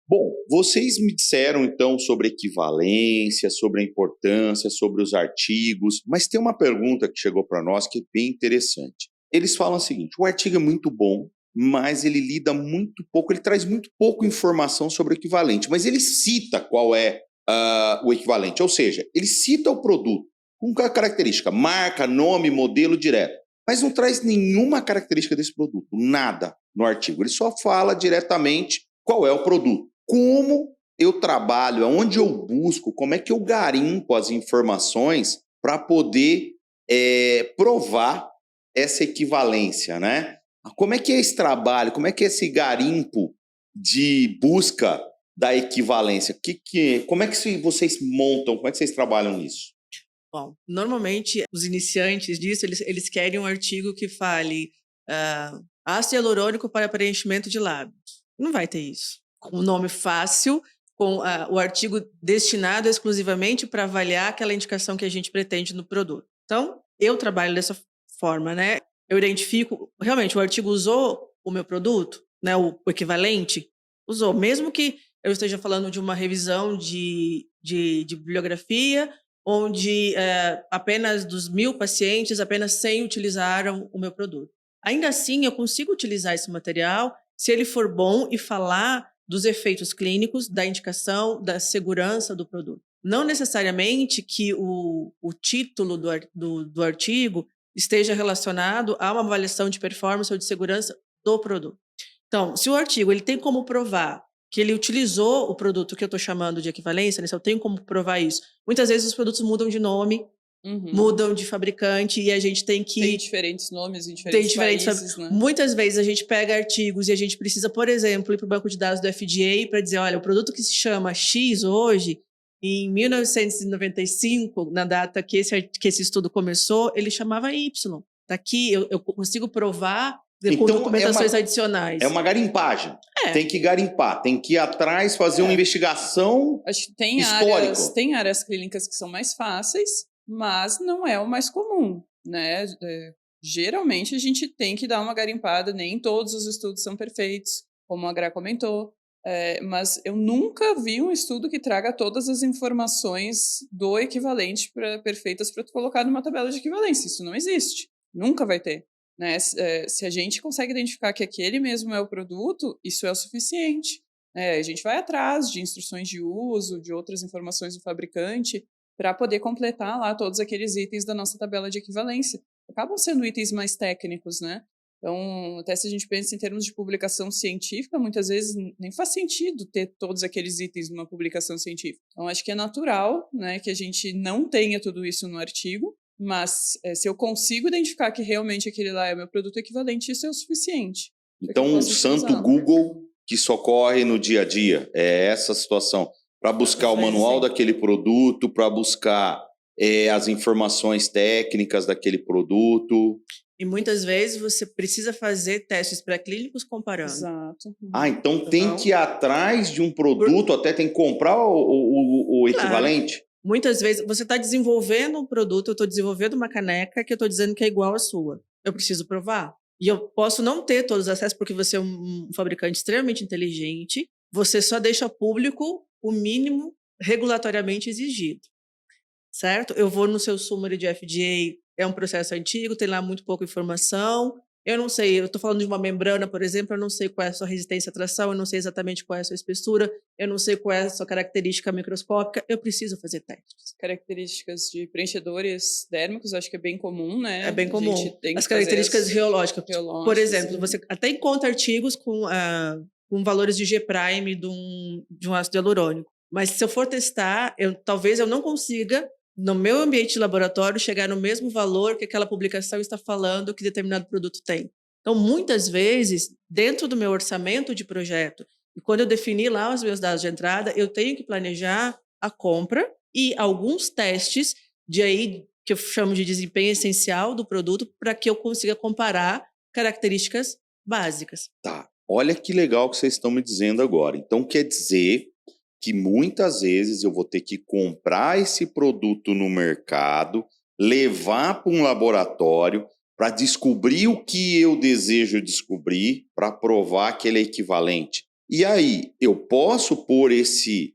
Bom, vocês me disseram então sobre equivalência, sobre a importância, sobre os artigos, mas tem uma pergunta que chegou para nós que é bem interessante. Eles falam o seguinte: o artigo é muito bom, mas ele lida muito pouco, ele traz muito pouco informação sobre o equivalente, mas ele cita qual é o equivalente, ou seja, ele cita o produto com característica, marca, nome, modelo direto, mas não traz nenhuma característica desse produto, nada no artigo. Ele só fala diretamente qual é o produto. Como eu trabalho, aonde eu busco, como é que eu garimpo as informações para poder provar essa equivalência, né? Como é que é esse trabalho, como é que é esse garimpo de busca da equivalência? Como é que vocês montam, como é que vocês trabalham nisso? Bom, normalmente os iniciantes disso, eles querem um artigo que fale ácido hialurônico para preenchimento de lábios. Não vai ter isso. Com um nome fácil, com o artigo destinado exclusivamente para avaliar aquela indicação que a gente pretende no produto. Então, eu trabalho dessa forma, né? Eu identifico, realmente, o artigo usou o meu produto, né? O equivalente, usou. Mesmo que eu esteja falando de uma revisão de bibliografia, onde apenas dos 1.000 pacientes, apenas 100 utilizaram o meu produto. Ainda assim, eu consigo utilizar esse material se ele for bom e falar dos efeitos clínicos, da indicação, da segurança do produto. Não necessariamente que o título do artigo esteja relacionado a uma avaliação de performance ou de segurança do produto. Então, se o artigo ele tem como provar que ele utilizou o produto que eu estou chamando de equivalência, né, se eu tenho como provar isso, muitas vezes os produtos mudam de nome, mudam de fabricante e a gente tem que... Tem diferentes nomes em diferentes países, né? Muitas vezes a gente pega artigos e a gente precisa, por exemplo, ir para o banco de dados do FDA para dizer, olha, o produto que se chama X hoje, em 1995, na data que esse estudo começou, ele chamava Y. Daqui eu consigo provar com documentações adicionais. É uma garimpagem. Tem que garimpar, tem que ir atrás, fazer uma investigação histórica. Tem áreas clínicas que são mais fáceis, mas não é o mais comum, né? Geralmente a gente tem que dar uma garimpada, nem todos os estudos são perfeitos, como a Gra comentou, mas eu nunca vi um estudo que traga todas as informações do equivalente perfeitas para tu colocar numa tabela de equivalência. Isso não existe, nunca vai ter. Né? Se a gente consegue identificar que aquele mesmo é o produto, isso é o suficiente. A gente vai atrás de instruções de uso, de outras informações do fabricante, para poder completar lá todos aqueles itens da nossa tabela de equivalência. Acabam sendo itens mais técnicos, né? Então, até se a gente pensa em termos de publicação científica, muitas vezes nem faz sentido ter todos aqueles itens numa publicação científica. Então, acho que é natural, né, que a gente não tenha tudo isso no artigo, mas se eu consigo identificar que realmente aquele lá é o meu produto equivalente, isso é o suficiente. Então, um santo Google que socorre no dia a dia, é essa situação. Para buscar o manual daquele produto, para buscar as informações técnicas daquele produto. E muitas vezes você precisa fazer testes pré-clínicos comparando. Exato. Então tem que ir atrás de um produto, até tem que comprar o equivalente? Claro. Muitas vezes você está desenvolvendo um produto, eu estou desenvolvendo uma caneca que eu estou dizendo que é igual à sua. Eu preciso provar. E eu posso não ter todos os acessos porque você é um fabricante extremamente inteligente, você só deixa público o mínimo regulatoriamente exigido. Certo? Eu vou no seu summary de FDA, é um processo antigo, tem lá muito pouca informação. Eu não sei, eu estou falando de uma membrana, por exemplo, eu não sei qual é a sua resistência à tração, eu não sei exatamente qual é a sua espessura, eu não sei qual é a sua característica microscópica, eu preciso fazer testes. Características de preenchedores dérmicos, acho que é bem comum, né? É bem comum. As características reológicas. Por exemplo, você até encontra artigos com valores de G' de um ácido hialurônico. Mas se eu for testar, talvez eu não consiga, no meu ambiente de laboratório, chegar no mesmo valor que aquela publicação está falando que determinado produto tem. Então, muitas vezes, dentro do meu orçamento de projeto, e quando eu definir lá os meus dados de entrada, eu tenho que planejar a compra e alguns testes que eu chamo de desempenho essencial do produto para que eu consiga comparar características básicas. Tá, olha que legal que vocês estão me dizendo agora. Então, quer dizer que muitas vezes eu vou ter que comprar esse produto no mercado, levar para um laboratório para descobrir o que eu desejo descobrir, para provar que ele é equivalente. E aí, eu posso pôr esse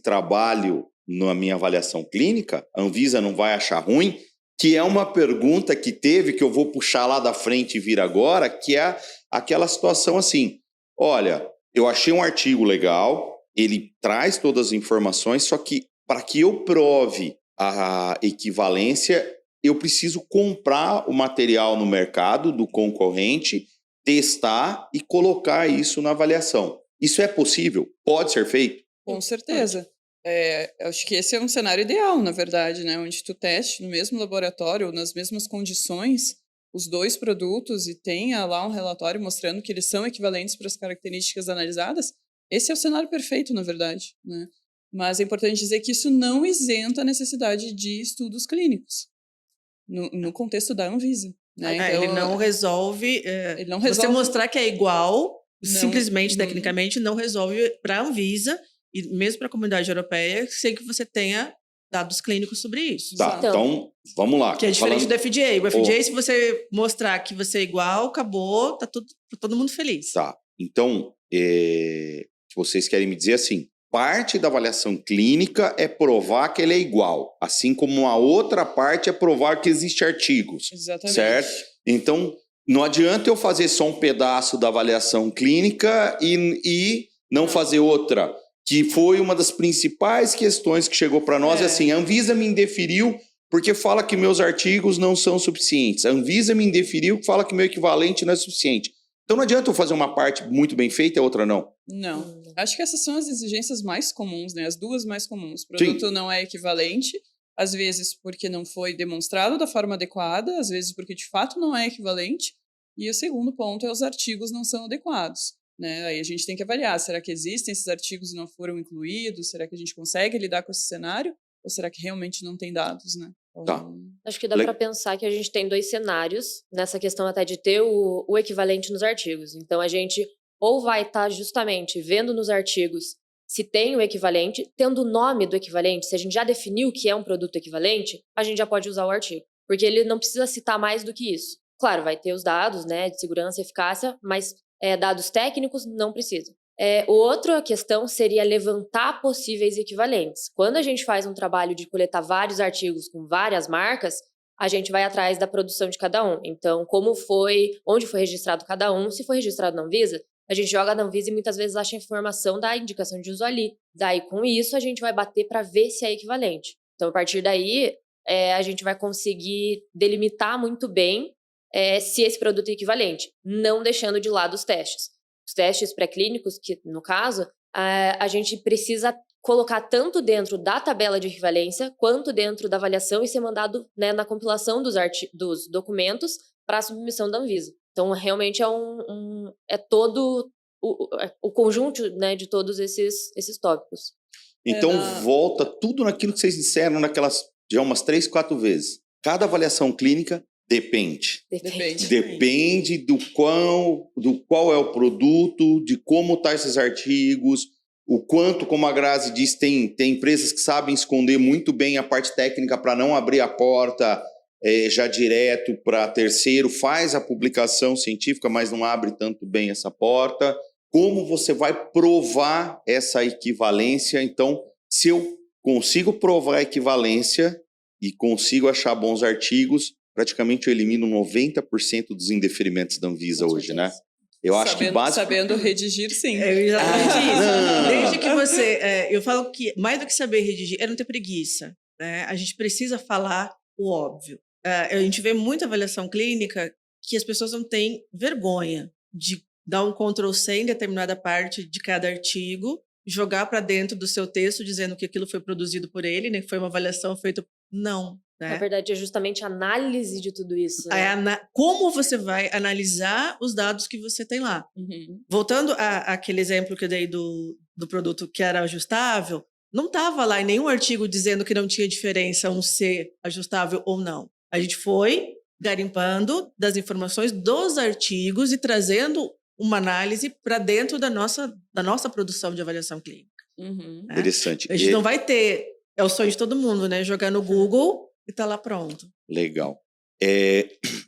trabalho na minha avaliação clínica? A Anvisa não vai achar ruim? Que é uma pergunta que teve, que eu vou puxar lá da frente e vir agora, que é aquela situação assim, olha, eu achei um artigo legal, ele traz todas as informações, só que para que eu prove a equivalência, eu preciso comprar o material no mercado do concorrente, testar e colocar isso na avaliação. Isso é possível? Pode ser feito? Com certeza. Eu acho que esse é um cenário ideal, na verdade, né? Onde tu teste no mesmo laboratório, ou nas mesmas condições, os dois produtos e tenha lá um relatório mostrando que eles são equivalentes para as características analisadas. Esse é o cenário perfeito, na verdade, né? Mas é importante dizer que isso não isenta a necessidade de estudos clínicos no contexto da Anvisa, né? Então, ele não resolve. Ele não resolve. Você mostrar que é igual, simplesmente, tecnicamente, não resolve para a Anvisa e mesmo para a comunidade europeia, sem que você tenha dados clínicos sobre isso. Tá, então vamos lá. Que é diferente do FDA. O FDA, se você mostrar que você é igual, acabou, tá todo mundo feliz. Tá, então, vocês querem me dizer assim, parte da avaliação clínica é provar que ele é igual, assim como a outra parte é provar que existem artigos. Exatamente. Certo? Então, não adianta eu fazer só um pedaço da avaliação clínica e não fazer outra, que foi uma das principais questões que chegou para nós, assim, a Anvisa me indeferiu porque fala que meus artigos não são suficientes. A Anvisa me indeferiu porque fala que meu equivalente não é suficiente. Então não adianta eu fazer uma parte muito bem feita e a outra não. Não. Acho que essas são as exigências mais comuns, né? As duas mais comuns. O produto não é equivalente, às vezes porque não foi demonstrado da forma adequada, às vezes porque de fato não é equivalente. E o segundo ponto é os artigos não são adequados, né? Aí a gente tem que avaliar, será que existem esses artigos e não foram incluídos? Será que a gente consegue lidar com esse cenário? Ou será que realmente não tem dados, né? Tá. Acho que dá para pensar que a gente tem dois cenários nessa questão até de ter o equivalente nos artigos. Então, a gente ou vai estar justamente vendo nos artigos se tem o equivalente, tendo o nome do equivalente, se a gente já definiu que é um produto equivalente, a gente já pode usar o artigo. Porque ele não precisa citar mais do que isso. Claro, vai ter os dados, né, de segurança e eficácia, mas dados técnicos não precisa. Outra questão seria levantar possíveis equivalentes. Quando a gente faz um trabalho de coletar vários artigos com várias marcas, a gente vai atrás da produção de cada um. Então, onde foi registrado cada um, se foi registrado na Anvisa, a gente joga na Anvisa e muitas vezes acha a informação da indicação de uso ali. Daí, com isso, a gente vai bater para ver se é equivalente. Então, a partir daí, a gente vai conseguir delimitar muito bem se esse produto é equivalente, não deixando de lado os testes. Os testes pré-clínicos, que no caso, a gente precisa colocar tanto dentro da tabela de equivalência, quanto dentro da avaliação e ser mandado, né, na compilação dos documentos para a submissão da Anvisa. Então, realmente é todo o conjunto, né, de todos esses tópicos. Então, volta tudo naquilo que vocês disseram naquelas, já umas 3, 4 vezes. Cada avaliação clínica depende. Depende do qual é o produto, de como estão esses artigos, o quanto, como a Grazi disse, tem empresas que sabem esconder muito bem a parte técnica para não abrir a porta já direto para terceiro, faz a publicação científica, mas não abre tanto bem essa porta. Como você vai provar essa equivalência? Então, se eu consigo provar a equivalência e consigo achar bons artigos, praticamente eu elimino 90% dos indeferimentos da Anvisa hoje, né? Eu acho que sabendo redigir, sim. É exatamente isso. Desde que você... eu falo que mais do que saber redigir é não ter preguiça, né? A gente precisa falar o óbvio. A gente vê muita avaliação clínica que as pessoas não têm vergonha de dar um Ctrl+C em determinada parte de cada artigo, jogar para dentro do seu texto dizendo que aquilo foi produzido por ele, né? Que foi uma avaliação feita... Não. Né? Na verdade, é justamente a análise de tudo isso. Né? Como você vai analisar os dados que você tem lá. Uhum. Voltando àquele exemplo que eu dei do produto que era ajustável, não estava lá em nenhum artigo dizendo que não tinha diferença um ser ajustável ou não. A gente foi garimpando das informações dos artigos e trazendo uma análise para dentro da nossa produção de avaliação clínica. Uhum. Né? Interessante. A gente não vai ter... É o sonho de todo mundo, né? Jogar no Google e tá lá pronto. Legal.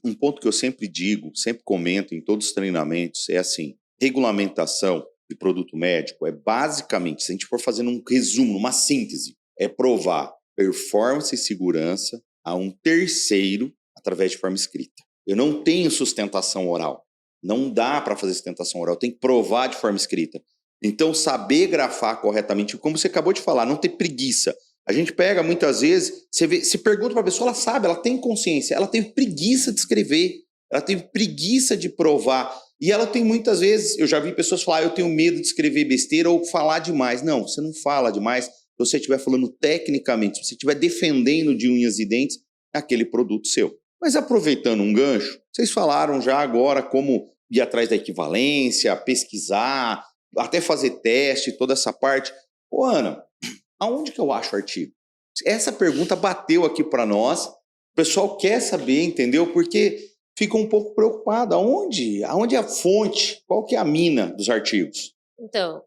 Um ponto que eu sempre digo, sempre comento em todos os treinamentos, é assim, regulamentação de produto médico é basicamente, se a gente for fazendo um resumo, uma síntese, é provar performance e segurança a um terceiro através de forma escrita. Eu não tenho sustentação oral. Não dá para fazer sustentação oral. Tem que provar de forma escrita. Então, saber grafar corretamente, como você acabou de falar, não ter preguiça. A gente pega, muitas vezes, você pergunta para a pessoa, ela sabe, ela tem consciência, ela teve preguiça de escrever, ela teve preguiça de provar. E ela tem muitas vezes, eu já vi pessoas falar, eu tenho medo de escrever besteira ou falar demais. Não, você não fala demais se você estiver falando tecnicamente, se você estiver defendendo de unhas e dentes aquele produto seu. Mas aproveitando um gancho, vocês falaram já agora como ir atrás da equivalência, pesquisar, até fazer teste, toda essa parte. Ô, Ana, aonde que eu acho o artigo? Essa pergunta bateu aqui para nós. O pessoal quer saber, entendeu? Porque fica um pouco preocupado. Aonde é a fonte? Qual que é a mina dos artigos? Então,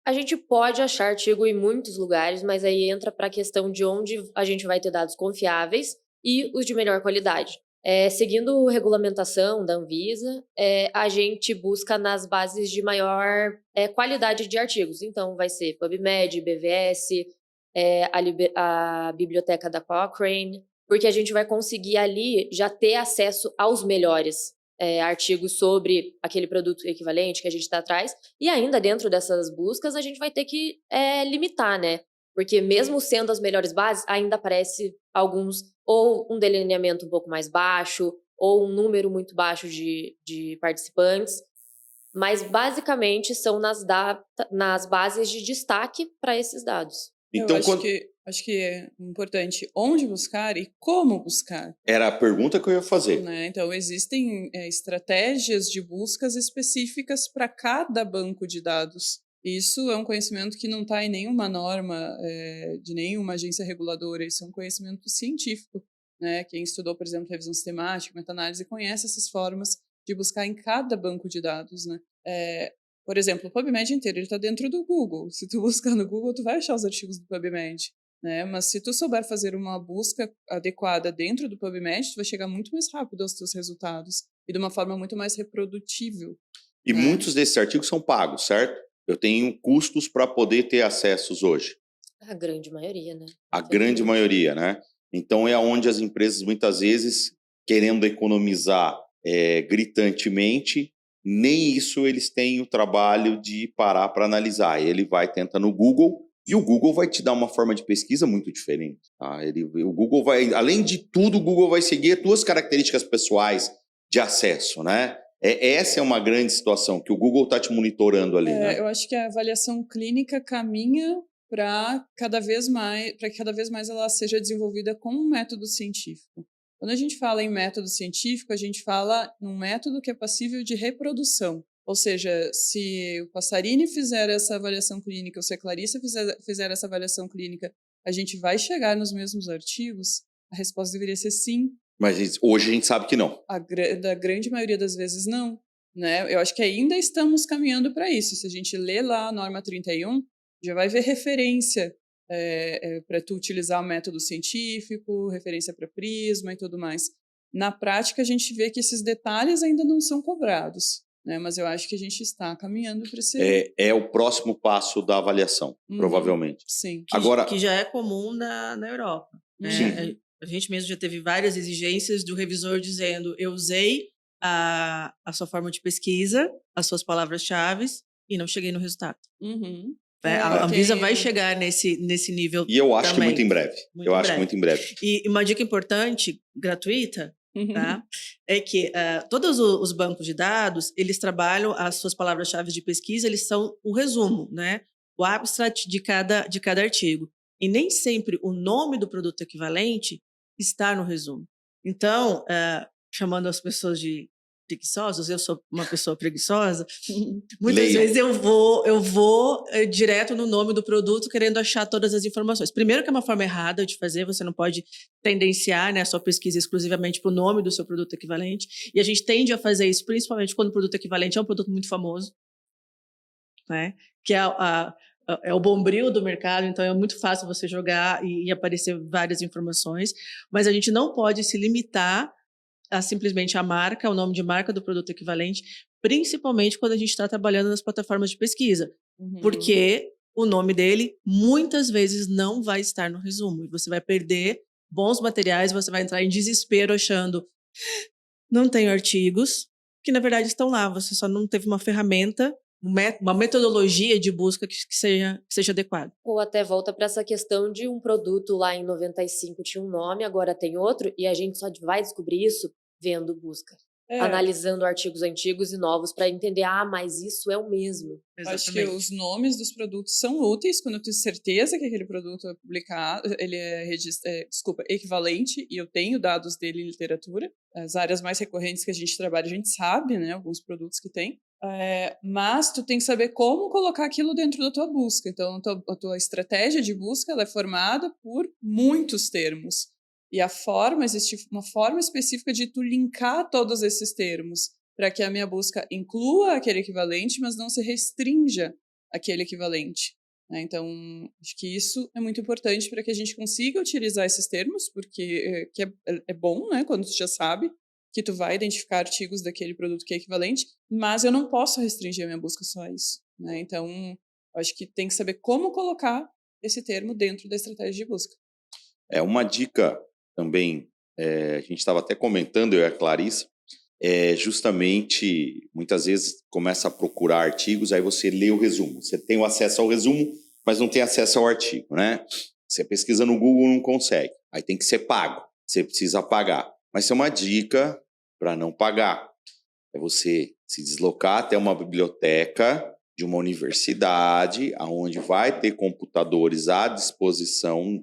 a gente pode achar artigo em muitos lugares, mas aí entra para a questão de onde a gente vai ter dados confiáveis e os de melhor qualidade. Seguindo a regulamentação da Anvisa, a gente busca nas bases de maior qualidade de artigos. Então, vai ser PubMed, BVS, a biblioteca da Cochrane, porque a gente vai conseguir ali já ter acesso aos melhores artigos sobre aquele produto equivalente que a gente está atrás. E ainda dentro dessas buscas, a gente vai ter que limitar, né? Porque mesmo sendo as melhores bases, ainda aparece alguns, ou um delineamento um pouco mais baixo, ou um número muito baixo de participantes. Mas, basicamente, são nas bases de destaque para esses dados. Então, acho que é importante onde buscar e como buscar. Era a pergunta que eu ia fazer. Né? Então, existem estratégias de buscas específicas para cada banco de dados. Isso é um conhecimento que não está em nenhuma norma de nenhuma agência reguladora, isso é um conhecimento científico. Né? Quem estudou, por exemplo, revisão sistemática, meta-análise, conhece essas formas de buscar em cada banco de dados. Né? Por exemplo, o PubMed inteiro está dentro do Google. Se tu buscar no Google, tu vai achar os artigos do PubMed. Né? Mas se tu souber fazer uma busca adequada dentro do PubMed, tu vai chegar muito mais rápido aos teus resultados e de uma forma muito mais reprodutível. E muitos desses artigos são pagos, certo? Eu tenho custos para poder ter acessos hoje. A grande maioria, né? A grande maioria, né? Então é onde as empresas, muitas vezes, querendo economizar gritantemente, nem isso eles têm o trabalho de parar para analisar. Ele vai tentar no Google e o Google vai te dar uma forma de pesquisa muito diferente. Tá? O Google vai, além de tudo, o Google vai seguir as tuas características pessoais de acesso, né? Essa é uma grande situação, que o Google está te monitorando ali, né? Eu acho que a avaliação clínica caminha para que cada vez mais ela seja desenvolvida com um método científico. Quando a gente fala em método científico, a gente fala num método que é passível de reprodução. Ou seja, se o Passarini fizer essa avaliação clínica, ou se a Clarissa fizer essa avaliação clínica, a gente vai chegar nos mesmos artigos? A resposta deveria ser sim. Mas hoje a gente sabe que não. Da grande maioria das vezes não. Né? Eu acho que ainda estamos caminhando para isso. Se a gente lê lá a norma 31, já vai ver referência para tu utilizar o método científico, referência para Prisma e tudo mais. Na prática, a gente vê que esses detalhes ainda não são cobrados. Né? Mas eu acho que a gente está caminhando para esse... É o próximo passo da avaliação, provavelmente. Sim. Que já é comum na Europa. Né? A gente mesmo já teve várias exigências do revisor dizendo: eu usei a sua forma de pesquisa, as suas palavras-chave e não cheguei no resultado. Uhum. A Anvisa vai chegar nesse nível. E eu acho também. que muito em breve. Muito em breve. E uma dica importante, gratuita, tá? É que todos os bancos de dados, eles trabalham as suas palavras-chave de pesquisa, eles são o resumo, né? O abstract de cada artigo. E nem sempre o nome do produto equivalente está no resumo. Então, chamando as pessoas de preguiçosos, eu sou uma pessoa preguiçosa, muitas vezes eu vou direto no nome do produto querendo achar todas as informações. Primeiro que é uma forma errada de fazer, você não pode tendenciar, né, a sua pesquisa exclusivamente para o nome do seu produto equivalente, e a gente tende a fazer isso principalmente quando o produto equivalente é um produto muito famoso, né, que é o bombril do mercado, então é muito fácil você jogar e aparecer várias informações, mas a gente não pode se limitar simplesmente a marca, o nome de marca do produto equivalente, principalmente quando a gente está trabalhando nas plataformas de pesquisa, Uhum. porque o nome dele muitas vezes não vai estar no resumo e você vai perder bons materiais, você vai entrar em desespero achando não tenho artigos que na verdade estão lá, você só não teve uma ferramenta, uma metodologia de busca que seja adequada. Ou até volta para essa questão de um produto lá em 95 tinha um nome, agora tem outro, e a gente só vai descobrir isso vendo busca. Analisando artigos antigos e novos para entender, mas isso é o mesmo. Acho que os nomes dos produtos são úteis quando eu tenho certeza que aquele produto é publicado, ele é equivalente, e eu tenho dados dele em literatura. As áreas mais recorrentes que a gente trabalha, a gente sabe, né, alguns produtos que tem. Mas tu tem que saber como colocar aquilo dentro da tua busca. Então, a tua estratégia de busca ela é formada por muitos termos. E existe uma forma específica de tu linkar todos esses termos para que a minha busca inclua aquele equivalente, mas não se restrinja àquele equivalente. Né? Então, acho que isso é muito importante para que a gente consiga utilizar esses termos, porque é bom, né, quando tu já sabe que tu vai identificar artigos daquele produto que é equivalente, mas eu não posso restringir a minha busca só a isso. Né? Então, acho que tem que saber como colocar esse termo dentro da estratégia de busca. Uma dica também, a gente estava até comentando, eu e a Clarissa, justamente, muitas vezes começa a procurar artigos, aí você lê o resumo. Você tem o acesso ao resumo, mas não tem acesso ao artigo, né? Você pesquisa no Google, não consegue. Aí tem que ser pago. Você precisa pagar. Mas isso é uma dica para não pagar. É você se deslocar até uma biblioteca de uma universidade, onde vai ter computadores à disposição.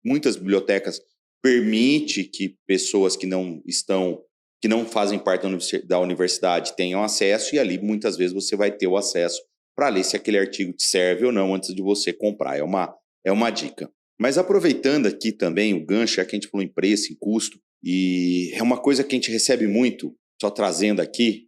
Muitas bibliotecas permite que pessoas que não fazem parte da universidade tenham acesso, e ali muitas vezes você vai ter o acesso para ler se aquele artigo te serve ou não antes de você comprar. É uma dica. Mas aproveitando aqui também o gancho, já que a gente falou em preço, em custo, e é uma coisa que a gente recebe muito, só trazendo aqui,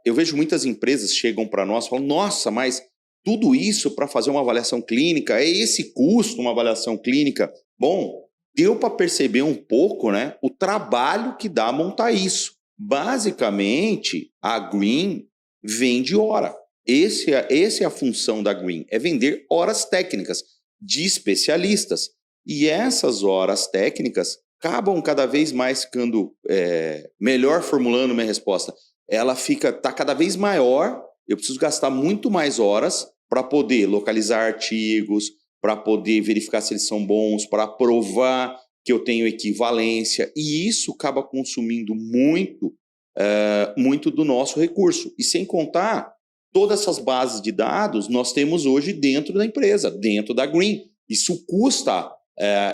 eu vejo muitas empresas chegam para nós e falam, nossa, mas tudo isso para fazer uma avaliação clínica, é esse custo, uma avaliação clínica? Bom, deu para perceber um pouco, né, o trabalho que dá a montar isso. Basicamente, a Green vende hora. Essa é a função da Green, é vender horas técnicas de especialistas. E essas horas técnicas acabam cada vez mais ficando, melhor formulando minha resposta, ela está cada vez maior, eu preciso gastar muito mais horas para poder localizar artigos, para poder verificar se eles são bons, para provar que eu tenho equivalência, e isso acaba consumindo muito do nosso recurso. E sem contar, todas essas bases de dados nós temos hoje dentro da empresa, dentro da Green. Isso custa,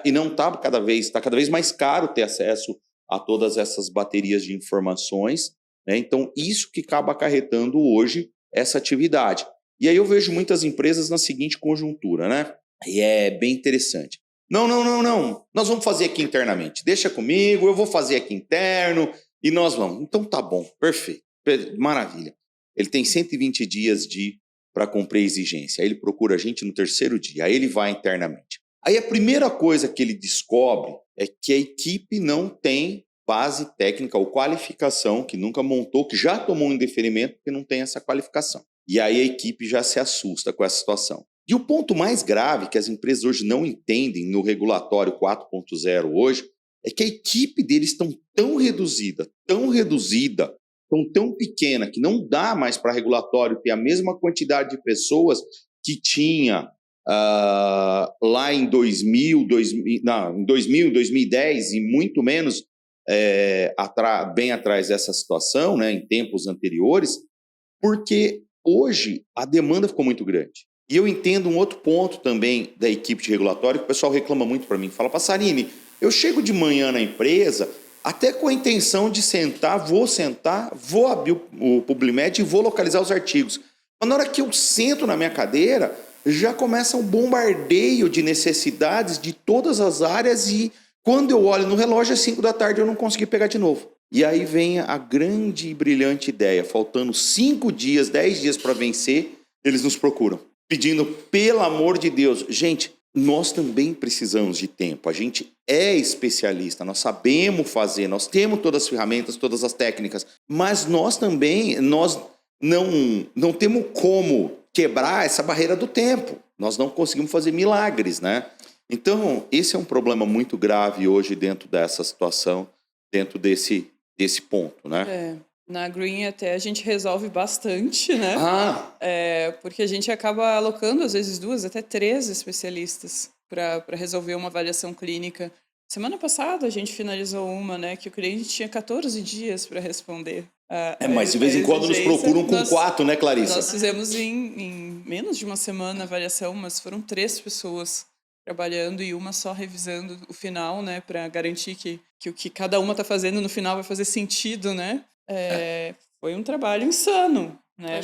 e não está cada vez mais caro ter acesso a todas essas baterias de informações, né? Então, isso que acaba acarretando hoje essa atividade. E aí eu vejo muitas empresas na seguinte conjuntura, né? E é bem interessante. Não. Nós vamos fazer aqui internamente. Deixa comigo, eu vou fazer aqui interno e nós vamos. Então tá bom, perfeito, maravilha. Ele tem 120 dias para cumprir a exigência. Aí ele procura a gente no terceiro dia. Aí ele vai internamente. Aí a primeira coisa que ele descobre é que a equipe não tem base técnica ou qualificação, que nunca montou, que já tomou um indeferimento, porque não tem essa qualificação. E aí a equipe já se assusta com essa situação. E o ponto mais grave que as empresas hoje não entendem no regulatório 4.0 hoje é que a equipe deles estão tão reduzida, tão pequena, que não dá mais para regulatório ter a mesma quantidade de pessoas que tinha lá em 2000, 2010 e muito menos bem atrás dessa situação, né, em tempos anteriores, porque hoje a demanda ficou muito grande. E eu entendo um outro ponto também da equipe de regulatório, que o pessoal reclama muito para mim. Fala, Passarini, eu chego de manhã na empresa, até com a intenção de vou abrir o PubliMed e vou localizar os artigos. Mas na hora que eu sento na minha cadeira, já começa um bombardeio de necessidades de todas as áreas e quando eu olho no relógio, às 5 da tarde, eu não consegui pegar de novo. E aí vem a grande e brilhante ideia, faltando 5 dias, 10 dias para vencer, eles nos procuram, pedindo, pelo amor de Deus, gente, nós também precisamos de tempo. A gente é especialista, nós sabemos fazer, nós temos todas as ferramentas, todas as técnicas, mas nós também não temos como quebrar essa barreira do tempo. Nós não conseguimos fazer milagres, né? Então, esse é um problema muito grave hoje dentro dessa situação, dentro desse ponto, né? Na Green até a gente resolve bastante, né? Porque a gente acaba alocando, às vezes, 2 até 3 especialistas para resolver uma avaliação clínica. Semana passada a gente finalizou uma, né? Que o cliente tinha 14 dias para responder. Mas de vez em quando nos procuram com 4, né, Clarissa? Nós fizemos em menos de uma semana a avaliação, mas foram 3 pessoas trabalhando e uma só revisando o final, né? Para garantir que o que cada uma está fazendo no final vai fazer sentido, né? Foi um trabalho insano, né?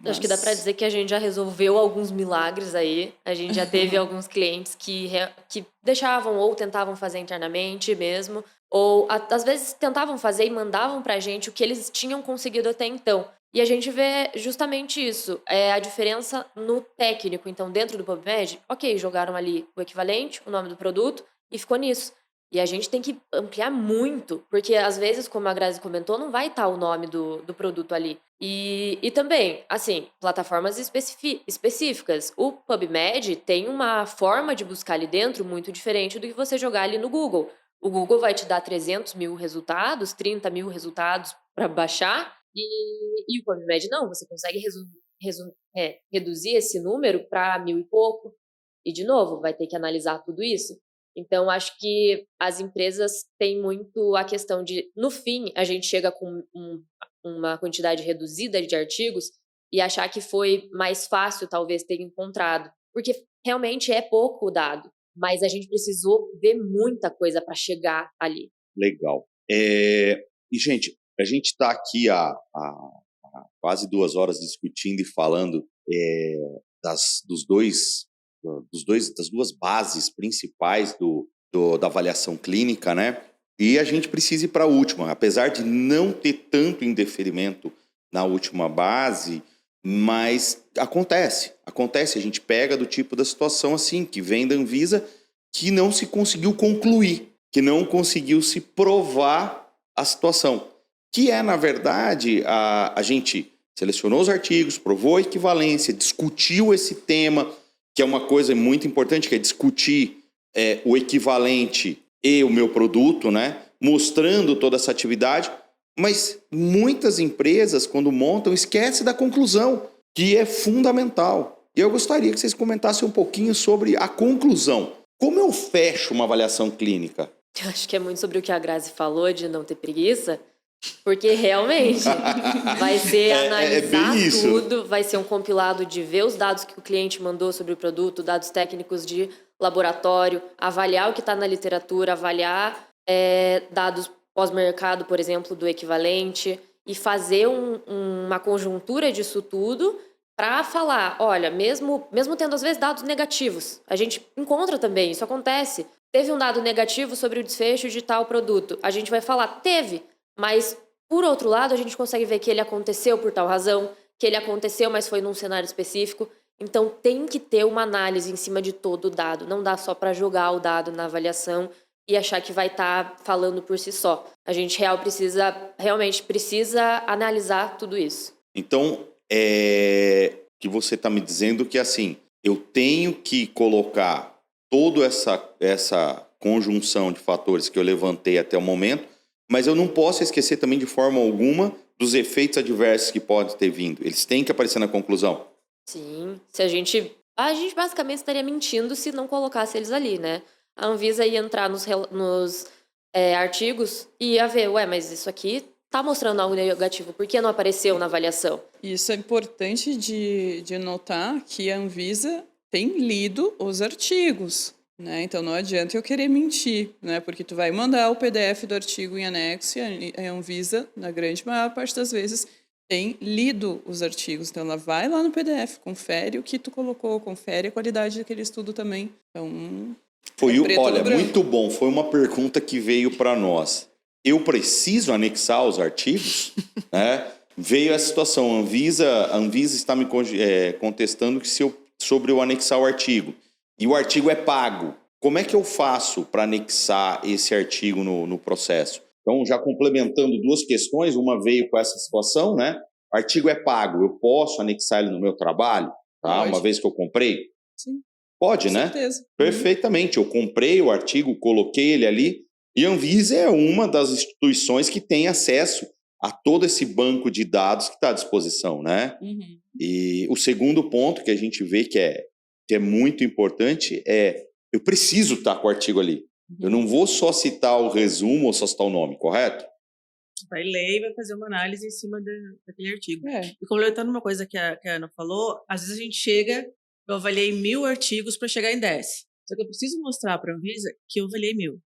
Acho que dá para dizer que a gente já resolveu alguns milagres aí. A gente já teve alguns clientes que deixavam ou tentavam fazer internamente mesmo, ou às vezes tentavam fazer e mandavam pra gente o que eles tinham conseguido até então. E a gente vê justamente isso, a diferença no técnico. Então, dentro do PubMed, ok, jogaram ali o equivalente, o nome do produto, e ficou nisso. E a gente tem que ampliar muito, porque às vezes, como a Grazi comentou, não vai estar o nome do produto ali. E também, assim, plataformas específicas. O PubMed tem uma forma de buscar ali dentro muito diferente do que você jogar ali no Google. O Google vai te dar 300 mil resultados, 30 mil resultados para baixar, e o PubMed não, você consegue reduzir esse número para 1.000 e pouco. E, de novo, vai ter que analisar tudo isso. Então, acho que as empresas têm muito a questão de, no fim, a gente chega com uma quantidade reduzida de artigos e achar que foi mais fácil, talvez, ter encontrado. Porque realmente é pouco dado, mas a gente precisou ver muita coisa para chegar ali. Legal. E, gente, a gente está aqui há quase 2 horas discutindo e falando das 2 bases principais da avaliação clínica, né? E a gente precisa ir para a última, apesar de não ter tanto indeferimento na última base, mas acontece, a gente pega do tipo da situação assim, que vem da Anvisa, que não se conseguiu concluir, que não conseguiu se provar a situação, que é, na verdade, a gente selecionou os artigos, provou a equivalência, discutiu esse tema, que é uma coisa muito importante, que é discutir o equivalente e o meu produto, né? Mostrando toda essa atividade, mas muitas empresas, quando montam, esquecem da conclusão, que é fundamental. E eu gostaria que vocês comentassem um pouquinho sobre a conclusão. Como eu fecho uma avaliação clínica? Eu acho que é muito sobre o que a Grazi falou, de não ter preguiça, porque realmente vai ser analisar tudo, vai ser um compilado de ver os dados que o cliente mandou sobre o produto, dados técnicos de laboratório, avaliar o que está na literatura, avaliar dados pós-mercado, por exemplo, do equivalente, e fazer uma conjuntura disso tudo para falar, olha, mesmo tendo às vezes dados negativos, a gente encontra também, isso acontece. Teve um dado negativo sobre o desfecho de tal produto, a gente vai falar, teve, mas por outro lado a gente consegue ver que ele aconteceu por tal razão, que ele aconteceu, mas foi num cenário específico. Então tem que ter uma análise em cima de todo o dado, não dá só para jogar o dado na avaliação e achar que vai estar falando por si só. A gente realmente precisa analisar tudo isso. Então, que você está me dizendo que, assim, eu tenho que colocar toda essa conjunção de fatores que eu levantei até o momento, mas eu não posso esquecer também de forma alguma dos efeitos adversos que podem ter vindo. Eles têm que aparecer na conclusão. Sim, a gente basicamente estaria mentindo se não colocasse eles ali, né? A Anvisa ia entrar nos artigos e ia ver, mas isso aqui tá mostrando algo negativo, por que não apareceu na avaliação? Isso é importante de notar que a Anvisa tem lido os artigos, né? Então não adianta eu querer mentir, né? Porque tu vai mandar o PDF do artigo em anexo e a Anvisa, na grande maior parte das vezes, tem lido os artigos. Então ela vai lá no PDF, confere o que tu colocou, confere a qualidade daquele estudo também. Então, olha, muito bom. Foi uma pergunta que veio para nós. Eu preciso anexar os artigos? Né? Veio a situação, a Anvisa está me contestando sobre eu anexar o artigo. e o artigo é pago. Como é que eu faço para anexar esse artigo no processo? Então, já complementando duas questões, uma veio com essa situação, né? O artigo é pago, eu posso anexar ele no meu trabalho, tá? Pode. Uma vez que eu comprei? Sim. Pode, Com né? certeza. Perfeitamente. Eu comprei o artigo, coloquei ele ali, e a Anvisa é uma das instituições que tem acesso a todo esse banco de dados que está à disposição, né? Uhum. E o segundo ponto que a gente vê que é muito importante é eu preciso estar com o artigo ali. Eu não vou só citar o resumo ou só citar o nome, correto? Vai ler e vai fazer uma análise em cima daquele artigo. É. E complementando uma coisa que a Ana falou, às vezes a gente chega, eu avaliei 1000 artigos para chegar em 10. Só que eu preciso mostrar para a Anvisa que eu avaliei 1000.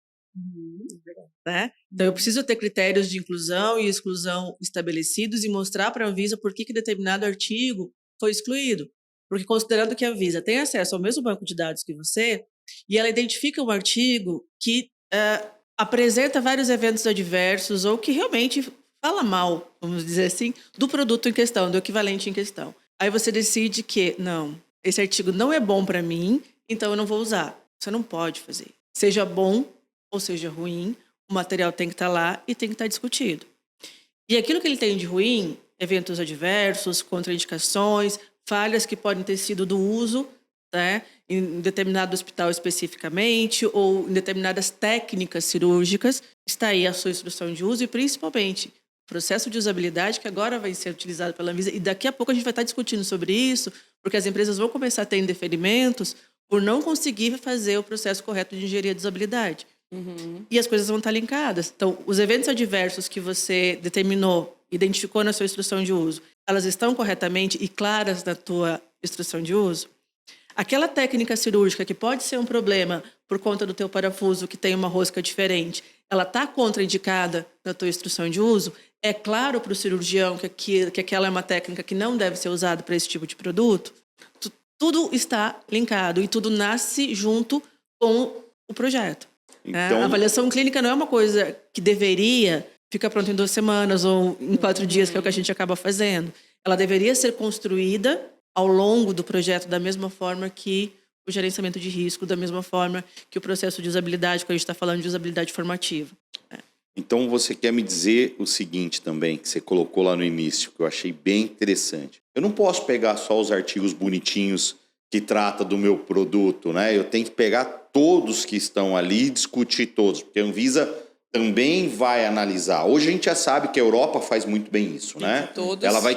Né? Então eu preciso ter critérios de inclusão e exclusão estabelecidos e mostrar para a Anvisa por que determinado artigo foi excluído. Porque considerando que a Anvisa tem acesso ao mesmo banco de dados que você, e ela identifica um artigo que apresenta vários eventos adversos ou que realmente fala mal, vamos dizer assim, do produto em questão, do equivalente em questão. Aí você decide que, não, esse artigo não é bom para mim, então eu não vou usar. Você não pode fazer. Seja bom ou seja ruim, o material tem que estar lá e tem que estar discutido. E aquilo que ele tem de ruim, eventos adversos, contraindicações, falhas que podem ter sido do uso, né, em determinado hospital especificamente, ou em determinadas técnicas cirúrgicas, está aí a sua instrução de uso e, principalmente, o processo de usabilidade que agora vai ser utilizado pela Anvisa. E daqui a pouco a gente vai estar discutindo sobre isso, porque as empresas vão começar a ter indeferimentos por não conseguir fazer o processo correto de engenharia de usabilidade. E as coisas vão estar linkadas. Então, os eventos adversos que você determinou, identificou na sua instrução de uso, elas estão corretamente e claras na tua instrução de uso? Aquela técnica cirúrgica que pode ser um problema por conta do teu parafuso que tem uma rosca diferente, ela está contraindicada na tua instrução de uso? É claro para o cirurgião que aquela é uma técnica que não deve ser usada para esse tipo de produto? Tudo está linkado e tudo nasce junto com o projeto. Então, A avaliação clínica não é uma coisa que deveria ficar pronta em 2 semanas ou em 4 dias, que é o que a gente acaba fazendo. Ela deveria ser construída ao longo do projeto da mesma forma que o gerenciamento de risco, da mesma forma que o processo de usabilidade, quando a gente está falando de usabilidade formativa. Então você quer me dizer o seguinte também, que você colocou lá no início, que eu achei bem interessante. Eu não posso pegar só os artigos bonitinhos que trata do meu produto, né? Eu tenho que pegar todos que estão ali e discutir todos, porque a Anvisa também vai analisar. Hoje a gente já sabe que a Europa faz muito bem isso, né? Todos. Ela vai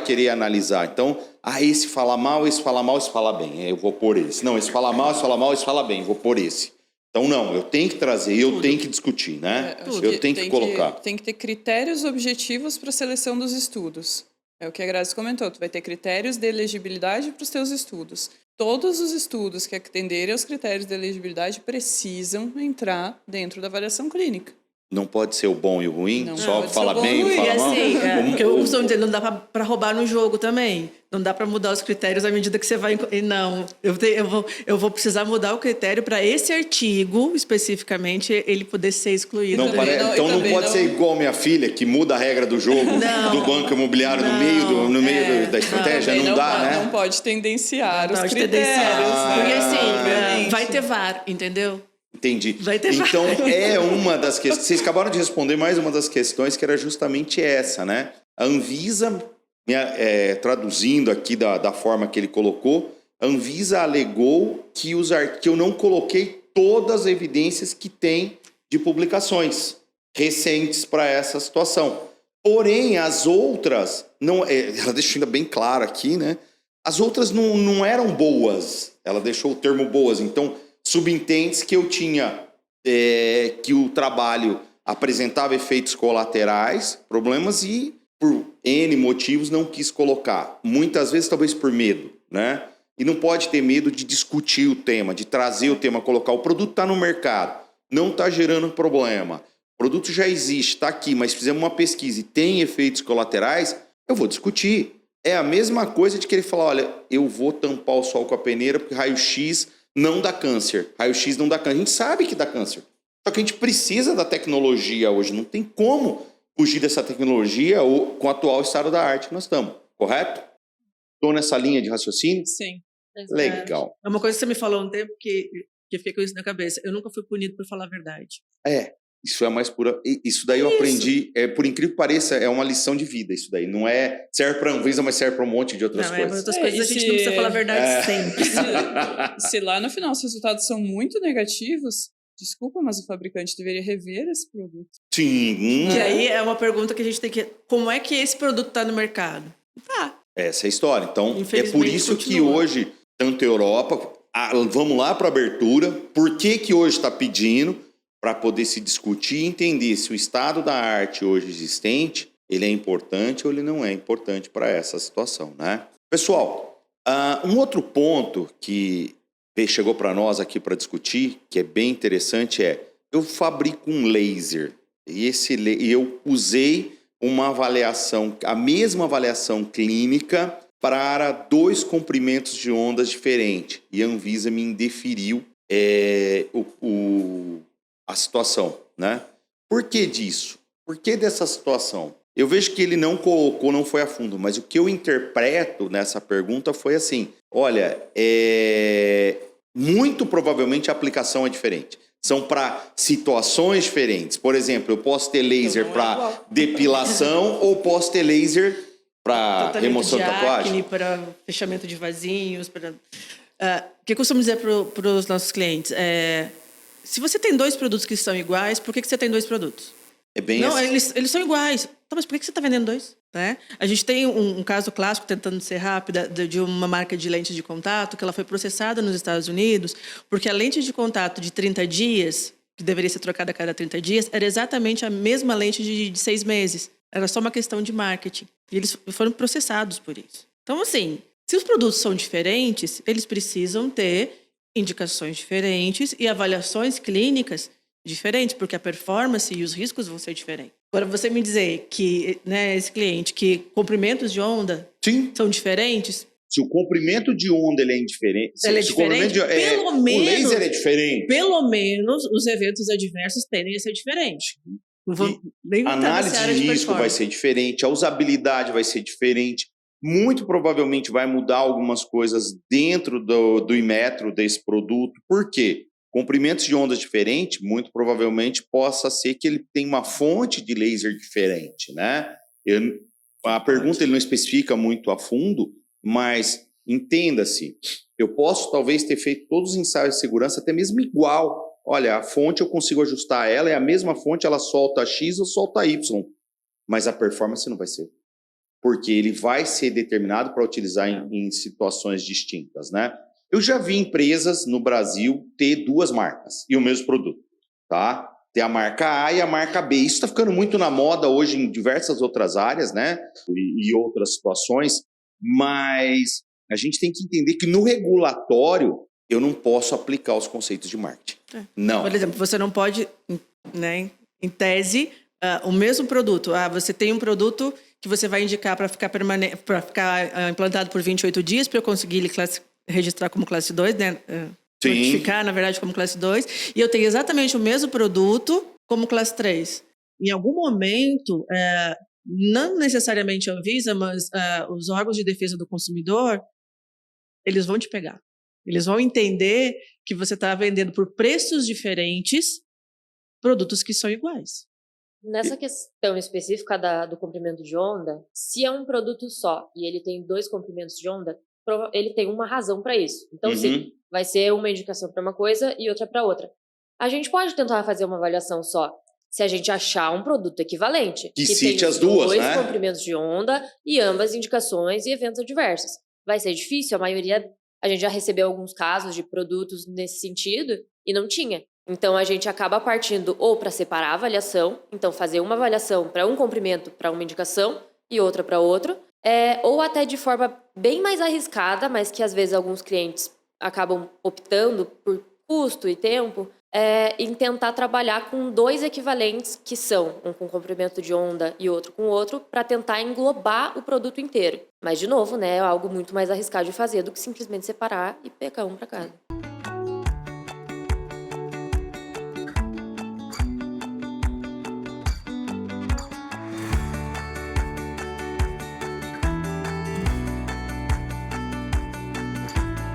querer analisar. Então, esse fala mal, esse fala mal, esse fala bem. Eu vou pôr esse. Não, esse fala mal, esse fala bem. Eu vou pôr esse. Então, não, eu tenho que trazer, eu tenho que discutir, né? Eu tenho que colocar. Tem que ter critérios objetivos para a seleção dos estudos. É o que a Grazi comentou, tu vai ter critérios de elegibilidade para os teus estudos. Todos os estudos que atenderem aos critérios de elegibilidade precisam entrar dentro da avaliação clínica. Não pode ser o bom e o ruim? Não Só pode fala ser o bom bem e o ou ruim. fala mal? Assim, porque eu costumo dizer, não dá para roubar no jogo também. Não dá para mudar os critérios à medida que você vai... Não, eu vou precisar mudar o critério para esse artigo, especificamente, ele poder ser excluído. Então não pode ser igual minha filha, que muda a regra do jogo do banco imobiliário no meio da estratégia? Não dá, né? Não pode tendenciar os Pode critérios. Porque assim, obviamente. vai ter VAR, entendeu? Entendi. Vai ter Então, é uma das questões... Vocês acabaram de responder mais uma das questões, que era justamente essa, né? A Anvisa, traduzindo aqui da forma que ele colocou, a Anvisa alegou que eu não coloquei todas as evidências que tem de publicações recentes para essa situação. Porém, as outras... ela deixou ainda bem claro aqui, né? As outras não eram boas. Ela deixou o termo boas. Então... subentende que eu tinha que o trabalho apresentava efeitos colaterais, problemas, e por N motivos não quis colocar. Muitas vezes talvez por medo, né? E não pode ter medo de discutir o tema, de trazer o tema, colocar. O produto está no mercado, não está gerando problema. O produto já existe, está aqui, mas fizemos uma pesquisa e tem efeitos colaterais, eu vou discutir. É a mesma coisa de querer falar, olha, eu vou tampar o sol com a peneira porque raio-x não dá câncer. Raio-x não dá câncer. A gente sabe que dá câncer. Só que a gente precisa da tecnologia hoje. Não tem como fugir dessa tecnologia com o atual estado da arte que nós estamos. Correto? Estou nessa linha de raciocínio? Sim. Legal. É uma coisa que você me falou um tempo que eu fiquei com isso na cabeça. Eu nunca fui punido por falar a verdade. Isso é a mais pura. Isso daí eu aprendi, por incrível que pareça, é uma lição de vida isso daí. Não é serve para Anvisa, mas serve para um monte de outras Não, coisas. outras coisas a gente não precisa falar a verdade sempre. Se lá no final os resultados são muito negativos, desculpa, mas o fabricante deveria rever esse produto. Sim. Que aí é uma pergunta que a gente tem que... Como é que esse produto está no mercado? Tá. Essa é a história. Então, é por Infelizmente, isso que continua. hoje, tanto a Europa... vamos lá para a abertura. Por que hoje está pedindo? Para poder se discutir e entender se o estado da arte hoje existente, ele é importante ou ele não é importante para essa situação, né? Pessoal, um outro ponto que chegou para nós aqui para discutir, que é bem interessante, eu fabrico um laser e eu usei uma avaliação, a mesma avaliação clínica para 2 comprimentos de ondas diferentes. E a Anvisa me indeferiu a situação, né? Por que disso? Por que dessa situação? Eu vejo que ele não colocou, não foi a fundo, mas o que eu interpreto nessa pergunta foi assim, olha, muito provavelmente a aplicação é diferente. São para situações diferentes. Por exemplo, eu posso ter laser para depilação ou posso ter laser para remoção de tatuagem? Para fechamento de vasinhos. O que eu costumo dizer para os nossos clientes? Se você tem 2 produtos que são iguais, por que você tem 2 produtos? É bem Não, assim. eles são iguais. Tá, mas por que você está vendendo 2? Né? A gente tem um caso clássico, tentando ser rápida, de uma marca de lente de contato que ela foi processada nos Estados Unidos porque a lente de contato de 30 dias, que deveria ser trocada a cada 30 dias, era exatamente a mesma lente de 6 meses. Era só uma questão de marketing. E eles foram processados por isso. Então, assim, se os produtos são diferentes, eles precisam ter indicações diferentes e avaliações clínicas diferentes, porque a performance e os riscos vão ser diferentes. Agora, você me dizer que, né, esse cliente, que comprimentos de onda são diferentes... Se o comprimento de onda ele é indiferente... Ele é diferente, pelo menos... O laser é diferente. Pelo menos os eventos adversos tendem a ser diferentes. A análise de risco vai ser diferente, a usabilidade vai ser diferente. Muito provavelmente vai mudar algumas coisas dentro do Inmetro desse produto. Por quê? Comprimentos de ondas diferentes, muito provavelmente possa ser que ele tenha uma fonte de laser diferente, né? A pergunta ele não especifica muito a fundo, mas entenda-se, eu posso talvez ter feito todos os ensaios de segurança até mesmo igual. Olha, a fonte eu consigo ajustar ela, é a mesma fonte, ela solta X ou solta Y, mas a performance não vai ser. Porque ele vai ser determinado para utilizar em situações distintas, né? Eu já vi empresas no Brasil ter 2 marcas e o mesmo produto, tá? Ter a marca A e a marca B. Isso está ficando muito na moda hoje em diversas outras áreas, né? E outras situações, mas a gente tem que entender que no regulatório eu não posso aplicar os conceitos de marketing. Não. Por exemplo, você não pode, né, em tese, o mesmo produto. Você tem um produto que você vai indicar para ficar implantado por 28 dias para eu conseguir ele registrar como classe 2, né? Notificar, na verdade, como classe 2. E eu tenho exatamente o mesmo produto como classe 3. Em algum momento, não necessariamente a Anvisa, mas os órgãos de defesa do consumidor, eles vão te pegar. Eles vão entender que você está vendendo por preços diferentes produtos que são iguais. Nessa questão específica do comprimento de onda, se é um produto só e ele tem 2 comprimentos de onda, ele tem uma razão para isso. Então, sim, vai ser uma indicação para uma coisa e outra para outra. A gente pode tentar fazer uma avaliação só, se a gente achar um produto equivalente. Que cite as duas, né? 2 comprimentos de onda e ambas indicações e eventos adversos. Vai ser difícil, a maioria... A gente já recebeu alguns casos de produtos nesse sentido e não tinha. Então, a gente acaba partindo ou para separar a avaliação, então fazer uma avaliação para um comprimento para uma indicação e outra para outro, ou até de forma bem mais arriscada, mas que às vezes alguns clientes acabam optando por custo e tempo, em tentar trabalhar com 2 equivalentes, que são um com comprimento de onda e outro com outro, para tentar englobar o produto inteiro. Mas, de novo, né, é algo muito mais arriscado de fazer do que simplesmente separar e pegar um para cada.